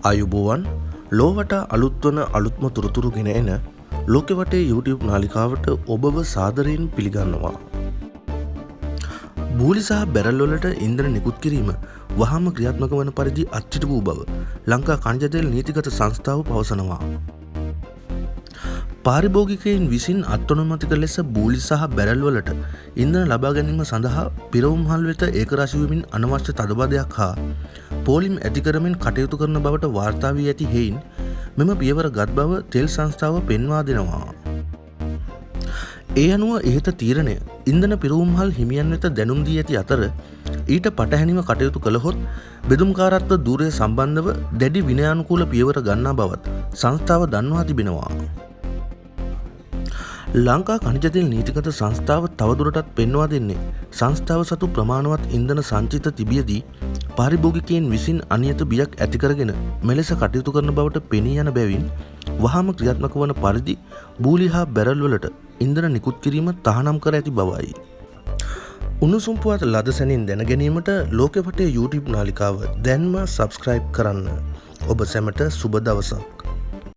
ආයුබෝවන් ලෝවට අලුත්වන අලුත්ම තුරතුරු ගෙන එන ලෝකෙ වටේ YouTube නාලිකාවට ඔබව සාදරයෙන් පිළිගන්නවා. බූලි සහ බැරල් වලට ඉන්ධන නිකුත් කිරීම වහාම ක්‍රියාත්මක වන පරිදි අත්හිටු වූ බව ලංකා ඛනිජ තෙල් නීතිගත සංස්ථාව පවසනවා. පාරිභෝගිකයන් විසින් අත්අනුමතික ලෙස බූලි සහ බැරල් වලට ඉන්ධන ලබා ගැනීම සඳහා පිරවුම්හල් වෙත ඒකරාශී වෙමින් අනවශ්‍ය තදබදයක් හා පෝලිම් ඇති කරමින් කටයුතු කරන බවට වාර්තා වී ඇති හේයින් මෙම පියවර ගත් බව තෙල් සංස්ථාව පෙන්වා දෙනවා. ඒ අනුව ඉහත තීරණය ඉන්ධන පිරවුම්හල් හිමියන් වෙත දැනුම් දී ඇති අතර ඊට පටහැනිව කටයුතු කළහොත් බෙදුම්කාරත්ව ධූරය සම්බන්ධව දැඩි විනයානුකූල පියවර ගන්නා බවත් සංස්ථාව දන්වා තිබෙනවා. ලංකා ඛනිජ තෙල් නීතිගත සංස්ථාව තවදුරටත් පෙන්වා දෙන්නේ සංස්ථාව සතු ප්‍රමාණවත් ඉන්ධන සංචිත තිබියදී පාරිභෝගිකයන් විසින් අනියත බියක් ඇති කරගෙන මෙලෙස කටයුතු කරන බවට පෙනී යන බැවින් වහාම ක්‍රියාත්මක වන පරිදි බූලි හා බැරල් වලට ඉන්ධන නිකුත් කිරීම තහනම් කර ඇති බවයි. උණුසුම් පුවත් ලද සැනින් දැන ගැනීමට ලෝකෙ වටේ YouTube නාලිකාව දැන්ම සබ්ස්ක්‍රයිබ් කරන්න. ඔබ සැමට සුබ දවසක්.